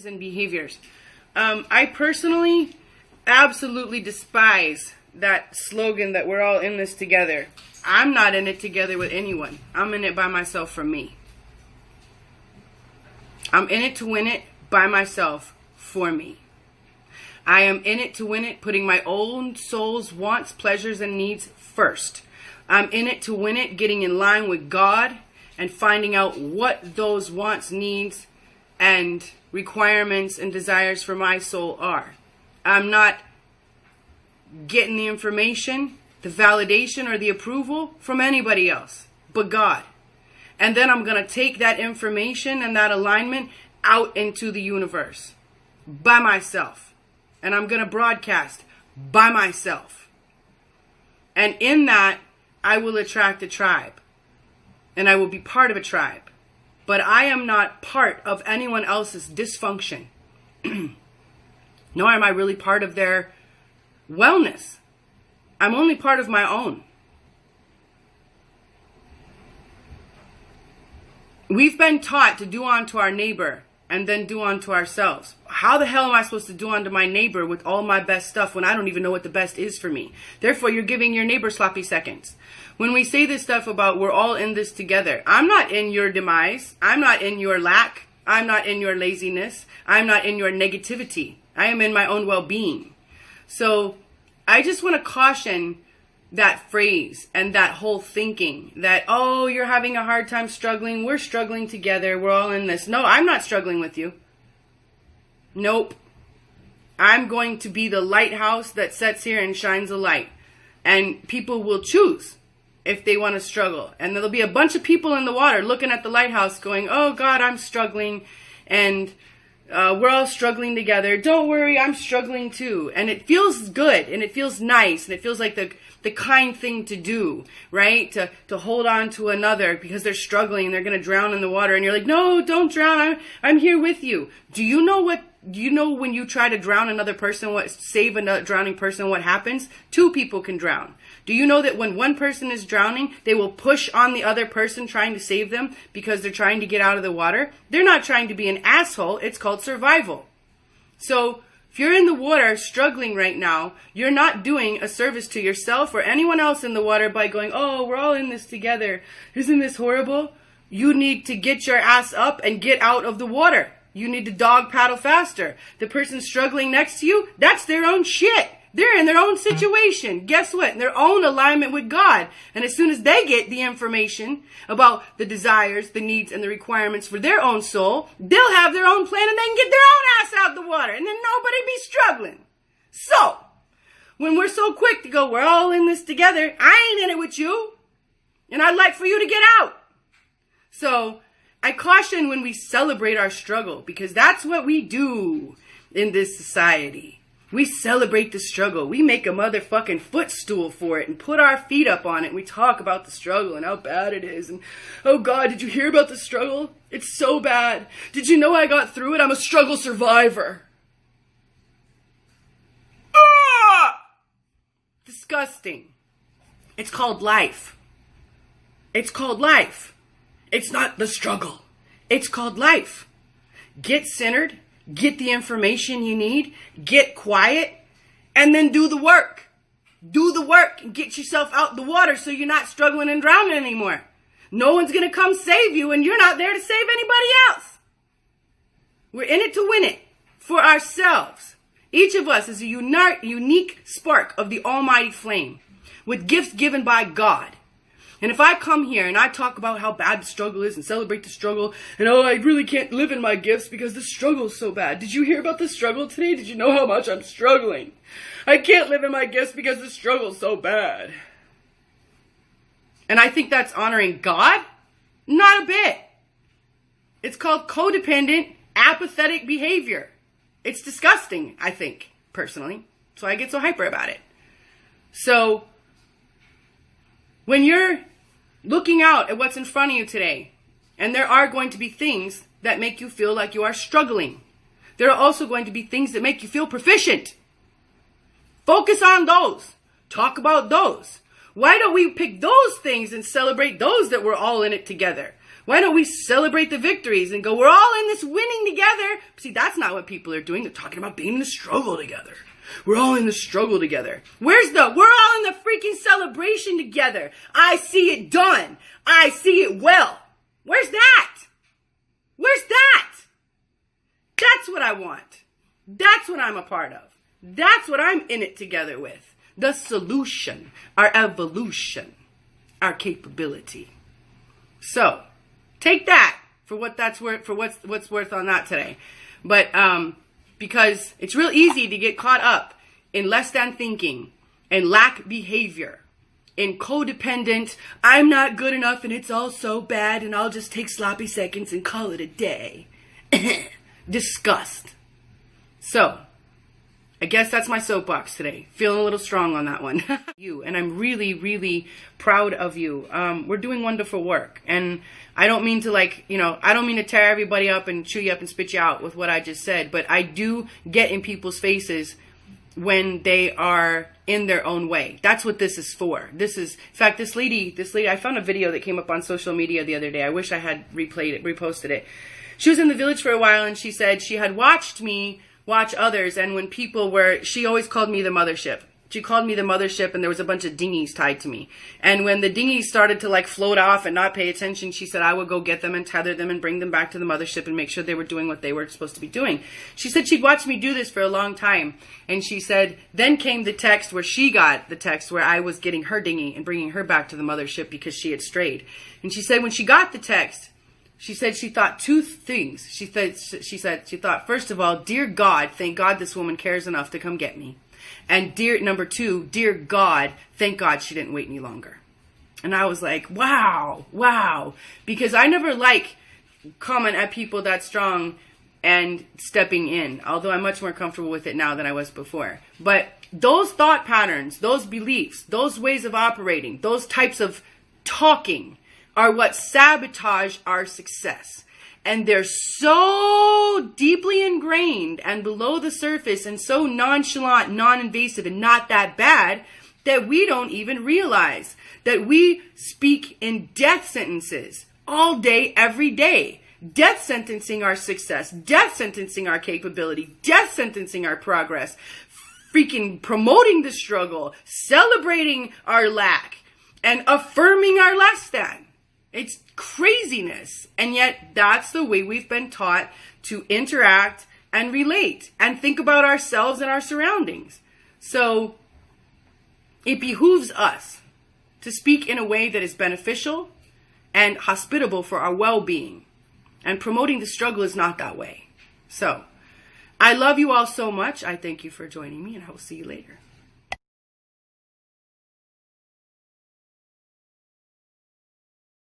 and behaviors. I personally absolutely despise that slogan that we're all in this together. I'm not in it together with anyone. I'm in it by myself for me. I'm in it to win it by myself for me. I am in it to win it, putting my own soul's wants, pleasures, and needs first. I'm in it to win it, getting in line with God and finding out what those wants, needs, and requirements and desires for my soul are. I'm not getting the information, the validation, or the approval from anybody else but God. And then I'm going to take that information and that alignment out into the universe by myself. And I'm going to broadcast by myself. And in that, I will attract a tribe. And I will be part of a tribe. But I am not part of anyone else's dysfunction. Nor am I really part of their wellness. I'm only part of my own. We've been taught to do unto our neighbor and then do unto ourselves. How the hell am I supposed to do unto my neighbor with all my best stuff when I don't even know what the best is for me? Therefore, you're giving your neighbor sloppy seconds. When we say this stuff about we're all in this together, I'm not in your demise. I'm not in your lack. I'm not in your laziness. I'm not in your negativity. I am in my own well-being. So I just want to caution that phrase and that whole thinking that, oh, you're having a hard time struggling. We're struggling together. We're all in this. No, I'm not struggling with you. Nope. I'm going to be the lighthouse that sits here and shines a light. And people will choose if they want to struggle. And there'll be a bunch of people in the water looking at the lighthouse going, oh, God, I'm struggling. And we're all struggling together. Don't worry, I'm struggling too. And it feels good and it feels nice and it feels like the kind thing to do, right? To hold on to another because they're struggling and they're going to drown in the water. And you're like, no, don't drown. I'm here with you. Do you know when you try to drown another person, save a drowning person, what happens? Two people can drown. Do you know that when one person is drowning, they will push on the other person trying to save them because they're trying to get out of the water? They're not trying to be an asshole. It's called survival. So if you're in the water struggling right now, you're not doing a service to yourself or anyone else in the water by going, oh, we're all in this together. Isn't this horrible? You need to get your ass up and get out of the water. You need to dog paddle faster. The person struggling next to you, that's their own shit. They're in their own situation. Guess what? In their own alignment with God. And as soon as they get the information about the desires, the needs, and the requirements for their own soul, they'll have their own plan and they can get their own ass out the water. And then nobody be struggling. So, when we're so quick to go, we're all in this together, I ain't in it with you. And I'd like for you to get out. So, I caution when we celebrate our struggle because that's what we do in this society. We celebrate the struggle. We make a motherfucking footstool for it and put our feet up on it. And we talk about the struggle and how bad it is. And, oh God, did you hear about the struggle? It's so bad. Did you know I got through it? I'm a struggle survivor. Ah! Disgusting. It's called life. It's called life. It's not the struggle. It's called life. Get centered. Get the information you need, get quiet, and then do the work. Do the work and get yourself out the water so you're not struggling and drowning anymore. No one's going to come save you and you're not there to save anybody else. We're in it to win it for ourselves. Each of us is a unique spark of the almighty flame with gifts given by God. And if I come here and I talk about how bad the struggle is and celebrate the struggle and oh, I really can't live in my gifts because the struggle is so bad. Did you hear about the struggle today? Did you know how much I'm struggling? I can't live in my gifts because the struggle is so bad. And I think that's honoring God? Not a bit. It's called codependent, apathetic behavior. It's disgusting, I think, personally. So I get so hyper about it. So when you're looking out at what's in front of you today, and there are going to be things that make you feel like you are struggling. There are also going to be things that make you feel proficient. Focus on those. Talk about those. Why don't we pick those things and celebrate those that we're all in it together? Why don't we celebrate the victories and go, we're all in this winning together? See, that's not what people are doing. They're talking about being in the struggle together. We're all in the struggle together. We're all in the freaking celebration together. I see it done. I see it well. Where's that? Where's that? That's what I want. That's what I'm a part of. That's what I'm in it together with. The solution, our evolution, our capability. So, take that for what that's worth, for what's worth on that today. But because it's real easy to get caught up in less than thinking and lack behavior, in codependent, I'm not good enough and it's all so bad and I'll just take sloppy seconds and call it a day. Disgust. So, I guess that's my soapbox today. Feeling a little strong on that one. And I'm really, really proud of you. We're doing wonderful work. And I don't mean to I don't mean to tear everybody up and chew you up and spit you out with what I just said. But I do get in people's faces when they are in their own way. That's what this is for. In fact, this lady, I found a video that came up on social media the other day. I wish I had reposted it. She was in the village for a while and she said she had watched me watch others, and when people were, she always called me the mothership. She called me the mothership, and there was a bunch of dinghies tied to me. And when the dinghies started to float off and not pay attention, she said I would go get them and tether them and bring them back to the mothership and make sure they were doing what they were supposed to be doing. She said she'd watched me do this for a long time. And she said, then came the text where she got the text where I was getting her dinghy and bringing her back to the mothership because she had strayed. And she said when she got the text, she said she thought two things. She thought, first of all, dear God, thank God this woman cares enough to come get me. And number two, dear God, thank God she didn't wait any longer. And I was like, wow. Because I never comment at people that strong and stepping in. Although I'm much more comfortable with it now than I was before. But those thought patterns, those beliefs, those ways of operating, those types of talking are what sabotage our success. And they're so deeply ingrained and below the surface and so nonchalant, non-invasive, and not that bad that we don't even realize that we speak in death sentences all day, every day. Death sentencing our success, death sentencing our capability, death sentencing our progress, freaking promoting the struggle, celebrating our lack, and affirming our less than. It's craziness. And yet that's the way we've been taught to interact and relate and think about ourselves and our surroundings. So it behooves us to speak in a way that is beneficial and hospitable for our well-being. And promoting the struggle is not that way. So I love you all so much. I thank you for joining me, and I will see you later.